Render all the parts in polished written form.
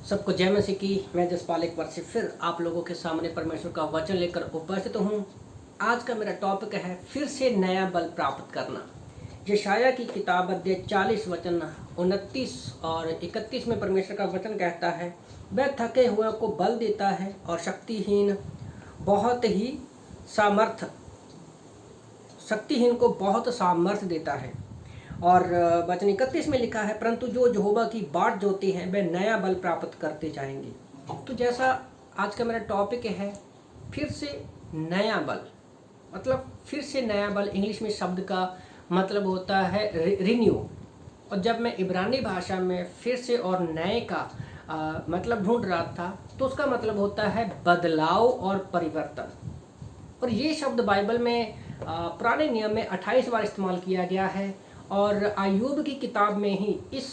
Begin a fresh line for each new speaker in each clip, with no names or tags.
सबको जय मसीह की। मैं जसपाल एक बार से फिर आप लोगों के सामने परमेश्वर का वचन लेकर उपस्थित हूँ। आज का मेरा टॉपिक है फिर से नया बल प्राप्त करना। यशायाह की किताब अध्याय 40 वचन 29 और 31 में परमेश्वर का वचन कहता है, वह थके हुए को बल देता है और शक्तिहीन को बहुत सामर्थ्य देता है। और वचन 31 में लिखा है, परंतु जो यहोवा की बाट जोते हैं वे नया बल प्राप्त करते जाएंगे। तो जैसा आज का मेरा टॉपिक है फिर से नया बल, मतलब फिर से नया बल इंग्लिश में शब्द का मतलब होता है रिन्यू। और जब मैं इब्रानी भाषा में फिर से और नए का मतलब ढूंढ रहा था तो उसका मतलब होता है बदलाव और परिवर्तन। और ये शब्द बाइबल में पुराने नियम में 28 बार इस्तेमाल किया गया है और अय्यूब की किताब में ही इस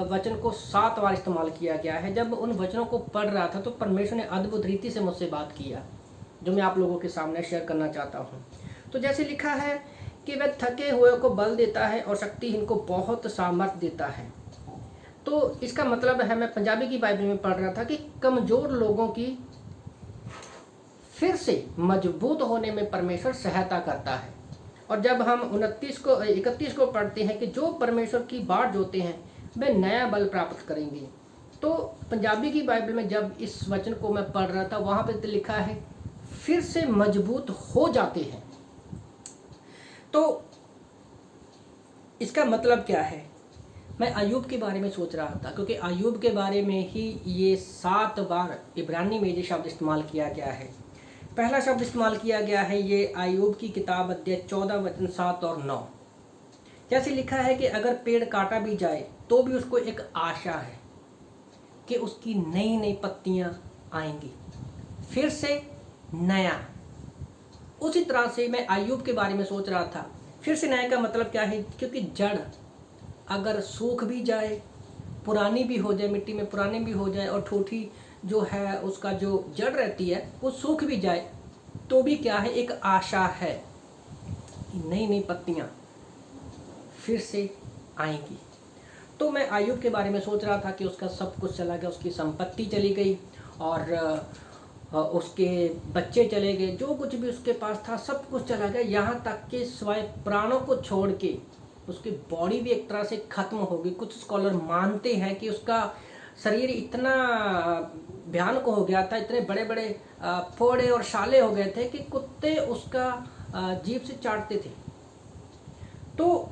वचन को 7 बार इस्तेमाल किया गया है। जब उन वचनों को पढ़ रहा था तो परमेश्वर ने अद्भुत रीति से मुझसे बात किया, जो मैं आप लोगों के सामने शेयर करना चाहता हूँ। तो जैसे लिखा है कि वह थके हुए को बल देता है और शक्तिहीन को बहुत सामर्थ्य देता है। तो इसका मतलब है, मैं पंजाबी की बाइबल में पढ़ रहा था कि कमज़ोर लोगों की फिर से मजबूत होने में परमेश्वर सहायता करता है। और जब हम 31 को पढ़ते हैं कि जो परमेश्वर की बाट जोते हैं वे नया बल प्राप्त करेंगे, तो पंजाबी की बाइबल में जब इस वचन को मैं पढ़ रहा था वहाँ पे लिखा है फिर से मजबूत हो जाते हैं। तो इसका मतलब क्या है? मैं अय्यूब के बारे में सोच रहा था, क्योंकि अय्यूब के बारे में ही ये 7 बार इब्रानी में ये शब्द इस्तेमाल किया गया है। पहला शब्द इस्तेमाल किया गया है ये अय्यूब की किताब अध्याय 14 वचन 7 और 9। जैसे लिखा है कि अगर पेड़ काटा भी जाए तो भी उसको एक आशा है कि उसकी नई नई पत्तियां आएंगी, फिर से नया। उसी तरह से मैं अय्यूब के बारे में सोच रहा था, फिर से नया का मतलब क्या है? क्योंकि जड़ अगर सूख भी जाए, पुरानी भी हो जाए, मिट्टी में पुरानी भी हो जाए और ठूठी जो है उसका जो जड़ रहती है वो सूख भी जाए, तो भी क्या है, एक आशा है कि नई नई पत्तियां फिर से आएंगी। तो मैं अय्यूब के बारे में सोच रहा था कि उसका सब कुछ चला गया, उसकी संपत्ति चली गई और उसके बच्चे चले गए, जो कुछ भी उसके पास था सब कुछ चला गया, यहाँ तक कि सिवाय प्राणों को छोड़ के उसकी बॉडी भी एक तरह से खत्म हो गई। कुछ स्कॉलर मानते हैं कि उसका शरीर इतना भयानक हो गया था, इतने बड़े बड़े फोड़े और छाले हो गए थे कि कुत्ते उसका जीभ से चाटते थे। तो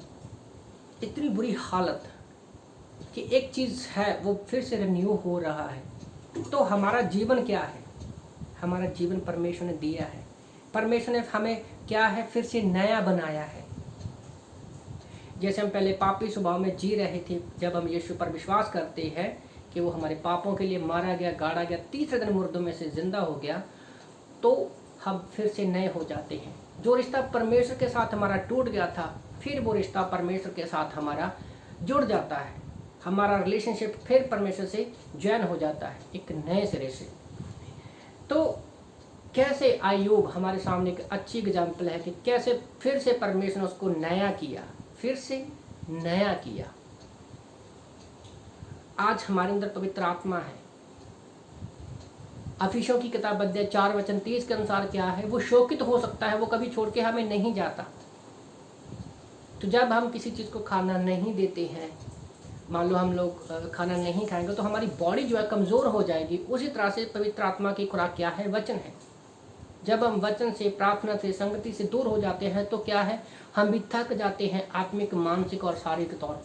इतनी बुरी हालत कि एक चीज़ है वो फिर से रिन्यू हो रहा है। तो हमारा जीवन क्या है? हमारा जीवन परमेश्वर ने दिया है। परमेश्वर ने हमें क्या है, फिर से नया बनाया है। जैसे हम पहले पापी स्वभाव में जी रहे थे, जब हम यीशु पर विश्वास करते हैं कि वो हमारे पापों के लिए मारा गया, गाड़ा गया, तीसरे दिन मुर्दों में से जिंदा हो गया, तो हम फिर से नए हो जाते हैं। जो रिश्ता परमेश्वर के साथ हमारा टूट गया था, फिर वो रिश्ता परमेश्वर के साथ हमारा जुड़ जाता है। हमारा रिलेशनशिप फिर परमेश्वर से ज्वाइन हो जाता है एक नए सिरे से। तो कैसे अय्यूब हमारे सामने एक अच्छी एग्जाम्पल है कि कैसे फिर से परमेश्वर ने उसको नया किया, फिर से नया किया। आज हमारे अंदर पवित्र आत्मा है। अफिसियों की किताब अध्याय 4 वचन 30 के अनुसार क्या है, वो शोकित हो सकता है, वो कभी छोड़ के हमें नहीं जाता। तो जब हम किसी चीज़ को खाना नहीं देते हैं, मान लो हम लोग खाना नहीं खाएंगे तो हमारी बॉडी जो है कमज़ोर हो जाएगी। उसी तरह से पवित्र आत्मा की खुराक क्या है? वचन है। जब हम वचन से, प्रार्थना से, संगति से दूर हो जाते हैं तो क्या है, हम भी थक जाते हैं आत्मिक, मानसिक और शारीरिक तौर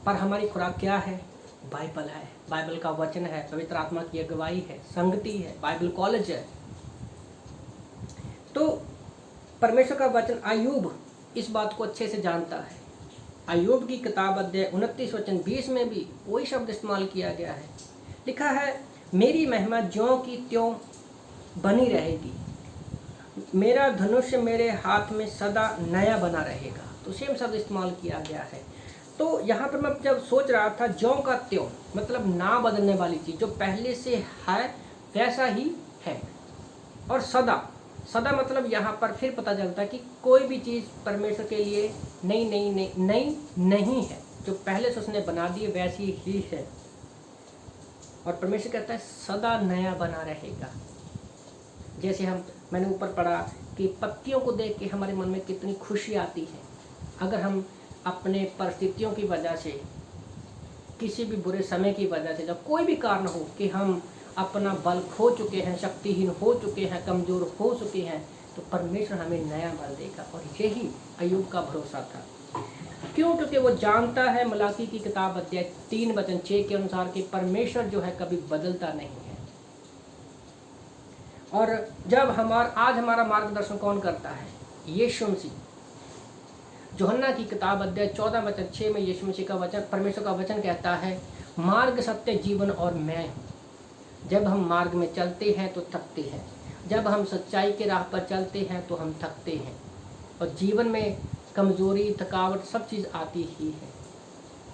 पर हमारी खुराक क्या है? बाइबल है, बाइबल का वचन है, पवित्र आत्मा की अगुवाई है, संगति है, बाइबल कॉलेज है। तो परमेश्वर का वचन, अय्यूब इस बात को अच्छे से जानता है। अय्यूब की किताब अध्याय 29 वचन 20 में भी वही शब्द इस्तेमाल किया गया है। लिखा है, मेरी महिमा ज्यों की त्यों बनी रहेगी, मेरा धनुष मेरे हाथ में सदा नया बना रहेगा। तो सेम शब्द इस्तेमाल किया गया है। तो यहाँ पर मैं जब सोच रहा था, ज्यों का त्यों मतलब ना बदलने वाली चीज़, जो पहले से है वैसा ही है। और सदा, सदा मतलब यहाँ पर फिर पता चलता है कि कोई भी चीज़ परमेश्वर के लिए नई नहीं है, जो पहले से उसने बना दी वैसी ही है। और परमेश्वर कहता है सदा नया बना रहेगा। जैसे मैंने ऊपर पढ़ा कि पत्तियों को देख के हमारे मन में कितनी खुशी आती है। अगर हम अपने परिस्थितियों की वजह से, किसी भी बुरे समय की वजह से, जब कोई भी कारण हो कि हम अपना बल खो चुके हैं, शक्तिहीन हो चुके हैं, कमज़ोर हो चुके हैं, तो परमेश्वर हमें नया बल देगा। और यही अय्यूब का भरोसा था। क्यों? क्योंकि वो जानता है मलाकी की किताब अध्याय 3:6 के अनुसार कि परमेश्वर जो है कभी बदलता नहीं है। और जब आज हमारा मार्गदर्शन कौन करता है? यीशु मसीह। यूहन्ना की किताब अध्याय 14:6 में यीशु मसीह का वचन, परमेश्वर का वचन कहता है, मार्ग, सत्य, जीवन और मैं हूँ। जब हम मार्ग में चलते हैं तो थकते हैं, जब हम सच्चाई के राह पर चलते हैं तो हम थकते हैं, और जीवन में कमज़ोरी, थकावट सब चीज़ आती ही है।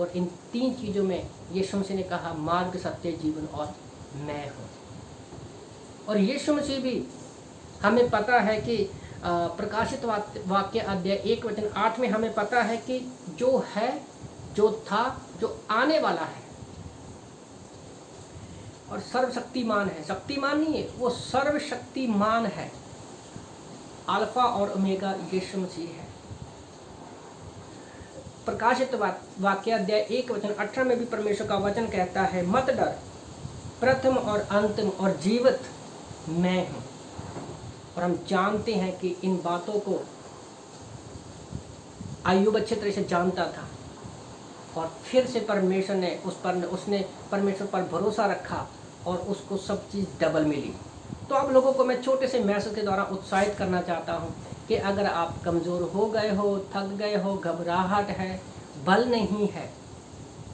और इन 3 चीज़ों में यीशु मसीह ने कहा, मार्ग, सत्य, जीवन और मैं हूँ। और यीशु मसीह भी, हमें पता है कि प्रकाशित वाक्य अध्याय 1:8 में हमें पता है कि जो है, जो था, जो आने वाला है और सर्वशक्तिमान है। शक्तिमान नहीं है, वो सर्वशक्तिमान है। अल्फा और ओमेगा यीशु मसीह है। प्रकाशित वाक्य अध्याय 1:18 में भी परमेश्वर का वचन कहता है, मत डर, प्रथम और अंतिम और जीवित मैं हूँ। और हम जानते हैं कि इन बातों को अय्यूब अच्छे तरह से जानता था, और फिर से परमेश्वर ने उसने परमेश्वर पर भरोसा रखा और उसको सब चीज़ डबल मिली। तो आप लोगों को मैं छोटे से मैसेज के द्वारा उत्साहित करना चाहता हूँ कि अगर आप कमज़ोर हो गए हो, थक गए हो, घबराहट है, बल नहीं है,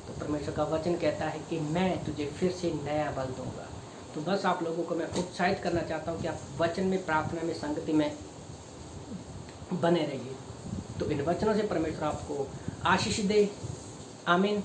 तो परमेश्वर का वचन कहता है कि मैं तुझे फिर से नया बल दूंगा। तो बस आप लोगों को मैं उत्साहित करना चाहता हूँ कि आप वचन में, प्रार्थना में, संगति में बने रहिए। तो इन वचनों से परमेश्वर आपको आशीष दे। आमीन।